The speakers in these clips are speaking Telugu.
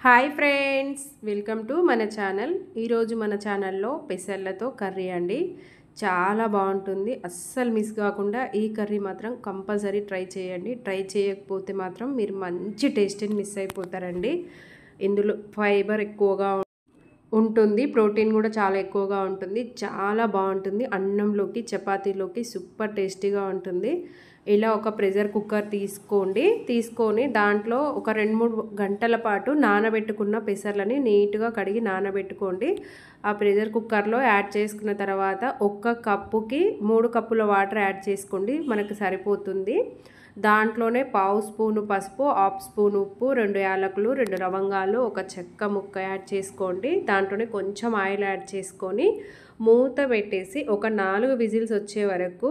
హాయ్ ఫ్రెండ్స్, వెల్కమ్ టు మన ఛానల్. ఈరోజు మన ఛానల్లో పెసర్లతో కర్రీ అండి. చాలా బాగుంటుంది. అస్సలు మిస్ కాకుండా ఈ కర్రీ మాత్రం కంపల్సరీ ట్రై చేయండి. ట్రై చేయకపోతే మాత్రం మీరు మంచి టేస్ట్ని మిస్ అయిపోతారండి. ఇందులో ఫైబర్ ఎక్కువగా ఉంటుంది, ప్రోటీన్ కూడా చాలా ఎక్కువగా ఉంటుంది. చాలా బాగుంటుంది. అన్నంలోకి చపాతీలోకి సూపర్ టేస్టీగా ఉంటుంది. ఇలా ఒక ప్రెషర్ కుక్కర్ తీసుకొని దాంట్లో ఒక 2-3 గంటల పాటు నానబెట్టుకున్న పెసర్లని నీట్గా కడిగి నానబెట్టుకోండి. ఆ ప్రెషర్ కుక్కర్లో యాడ్ చేసుకున్న తర్వాత 1 కప్పుకి 3 కప్పుల వాటర్ యాడ్ చేసుకోండి, మనకు సరిపోతుంది. దాంట్లోనే 1/2 స్పూను పసుపు, 1/2 స్పూన్ ఉప్పు, 2 యాలకులు, 2 లవంగాలు, ఒక చెక్క ముక్క యాడ్ చేసుకోండి. దాంట్లోనే కొంచెం ఆయిల్ యాడ్ చేసుకొని మూత పెట్టేసి ఒక 4 విజిల్స్ వచ్చే వరకు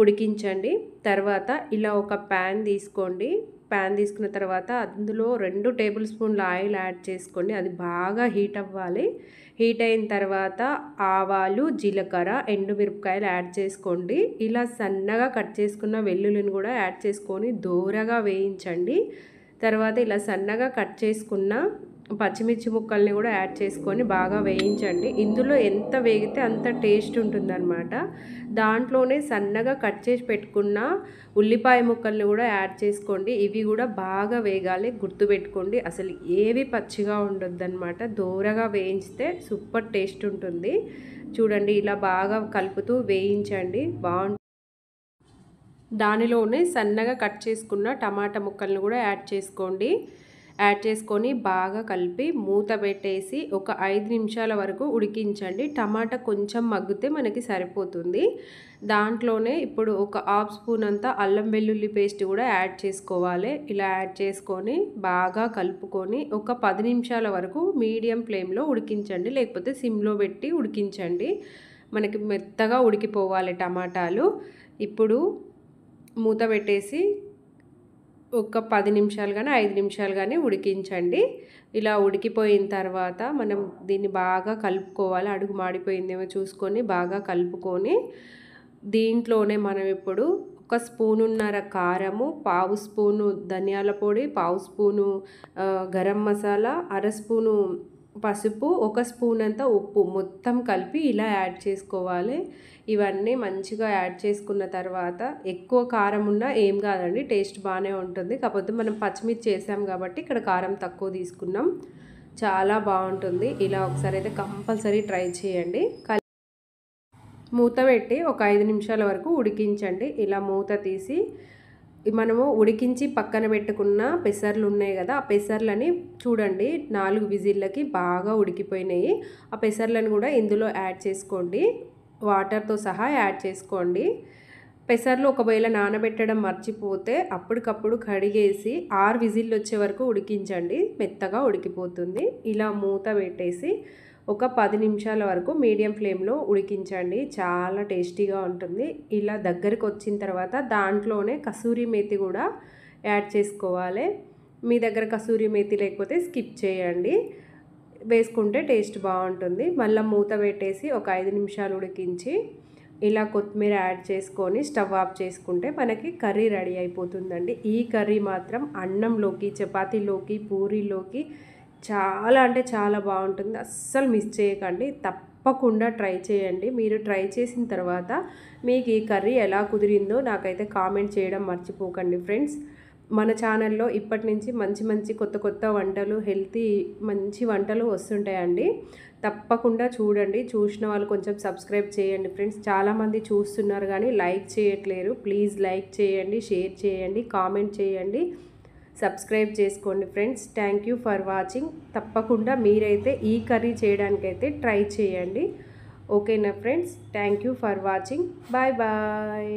ఉడికించండి. తర్వాత ఇలా ఒక ప్యాన్ తీసుకోండి. ప్యాన్ తీసుకున్న తర్వాత అందులో 2 టేబుల్ స్పూన్ల ఆయిల్ యాడ్ చేసుకోండి. అది బాగా హీట్ అవ్వాలి. హీట్ అయిన తర్వాత ఆవాలు, జీలకర్ర, ఎండుమిరపకాయలు యాడ్ చేసుకోండి. ఇలా సన్నగా కట్ చేసుకున్న వెల్లుల్లిని కూడా యాడ్ చేసుకొని దోరగా వేయించండి. తర్వాత ఇలా సన్నగా కట్ చేసుకున్న పచ్చిమిర్చి ముక్కల్ని కూడా యాడ్ చేసుకొని బాగా వేయించండి. ఇందులో ఎంత వేగితే అంత టేస్ట్ ఉంటుందన్నమాట. దాంట్లోనే సన్నగా కట్ చేసి పెట్టుకున్న ఉల్లిపాయ ముక్కల్ని కూడా యాడ్ చేసుకోండి. ఇవి కూడా బాగా వేగాలి, గుర్తుపెట్టుకోండి. అసలు ఏవి పచ్చిగా ఉండొద్దన్నమాట. దోరగా వేయించితే సూపర్ టేస్ట్ ఉంటుంది. చూడండి, ఇలా బాగా కలుపుతూ వేయించండి. దానిలోనే సన్నగా కట్ చేసుకున్న టమాటా ముక్కల్ని కూడా యాడ్ చేసుకొని బాగా కలిపి మూత పెట్టేసి ఒక 5 నిమిషాల వరకు ఉడికించండి. టమాటా కొంచెం మగ్గితే మనకి సరిపోతుంది. దాంట్లోనే ఇప్పుడు ఒక 1/2 స్పూన్ అంతా అల్లం వెల్లుల్లి పేస్ట్ కూడా యాడ్ చేసుకోవాలి. ఇలా యాడ్ చేసుకొని బాగా కలుపుకొని ఒక 10 నిమిషాల వరకు మీడియం ఫ్లేమ్లో ఉడికించండి, లేకపోతే సిమ్లో పెట్టి ఉడికించండి. మనకి మెత్తగా ఉడికిపోవాలి టమాటాలు. ఇప్పుడు మూత పెట్టేసి ఒక 10 నిమిషాలు కానీ 5 నిమిషాలు కానీ ఉడికించండి. ఇలా ఉడికిపోయిన తర్వాత మనం దీన్ని బాగా కలుపుకోవాలి. అడుగు మాడిపోయిందేమో చూసుకొని బాగా కలుపుకొని దీంట్లోనే మనం ఇప్పుడు 1 స్పూనున్నర కారము, 1/2 స్పూను ధనియాల పొడి, 1/2 స్పూను గరం మసాలా, 1/2 స్పూను పసుపు, 1 స్పూన్ అంతా ఉప్పు మొత్తం కలిపి ఇలా యాడ్ చేసుకోవాలి. ఇవన్నీ మంచిగా యాడ్ చేసుకున్న తర్వాత ఎక్కువ కారం ఉన్నా ఏం కాదండి, టేస్ట్ బాగానే ఉంటుంది. కాకపోతే మనం పచ్చిమిర్చి చేసాం కాబట్టి ఇక్కడ కారం తక్కువ తీసుకున్నాం. చాలా బాగుంటుంది. ఇలా ఒకసారి అయితే కంపల్సరీ ట్రై చేయండి. మూత పెట్టి ఒక 5 నిమిషాల వరకు ఉడికించండి. ఇలా మూత తీసి మనము ఉడికించి పక్కన పెట్టుకున్న పెసర్లు ఉన్నాయి కదా, ఆ పెసర్లని చూడండి 4 విజిల్లకి బాగా ఉడికిపోయినాయి. ఆ పెసర్లను కూడా ఇందులో యాడ్ చేసుకోండి. వాటర్తో సహా యాడ్ చేసుకోండి. పెసర్లు ఒకవేళ నానబెట్టడం మర్చిపోతే అప్పటికప్పుడు కడిగేసి 6 విజిల్లు వచ్చే వరకు ఉడికించండి, మెత్తగా ఉడికిపోతుంది. ఇలా మూత పెట్టేసి ఒక 10 నిమిషాల వరకు మీడియం ఫ్లేమ్లో ఉడికించండి. చాలా టేస్టీగా ఉంటుంది. ఇలా దగ్గరికి వచ్చిన తర్వాత దాంట్లోనే కసూరి మేతి కూడా యాడ్ చేసుకోవాలి. మీ దగ్గర కసూరి మేతి లేకపోతే స్కిప్ చేయండి, వేసుకుంటే టేస్ట్ బాగుంటుంది. మళ్ళీ మూత పెట్టేసి ఒక 5 నిమిషాలు ఉడికించి ఇలా కొత్తిమీర యాడ్ చేసుకొని స్టవ్ ఆఫ్ చేసుకుంటే మనకి కర్రీ రెడీ అయిపోతుందండి. ఈ కర్రీ మాత్రం అన్నంలోకి, చపాతీలోకి, పూరీలోకి చాలా అంటే చాలా బాగుంటుంది. అస్సలు మిస్ చేయకండి, తప్పకుండా ట్రై చేయండి. మీరు ట్రై చేసిన తర్వాత మీకు ఈ కర్రీ ఎలా కుదిరిందో నాకైతే కామెంట్ చేయడం మర్చిపోకండి ఫ్రెండ్స్. మన ఛానల్లో ఇప్పటి నుంచి మంచి కొత్త వంటలు, హెల్తీ మంచి వంటలు వస్తుంటాయండి. తప్పకుండా చూడండి. చూసిన వాళ్ళు కొంచెం సబ్స్క్రైబ్ చేయండి ఫ్రెండ్స్. చాలామంది చూస్తున్నారు కానీ లైక్ చేయట్లేరు. ప్లీజ్ లైక్ చేయండి, షేర్ చేయండి, కామెంట్ చేయండి, సబ్స్క్రైబ్ చేసుకోండి friends. Thank you for watching. తప్పకుండా మీరైతే ఈ కర్రీ చేయడానికైతే ట్రై చేయండి. ఓకేనా friends? Thank you for watching. Bye bye.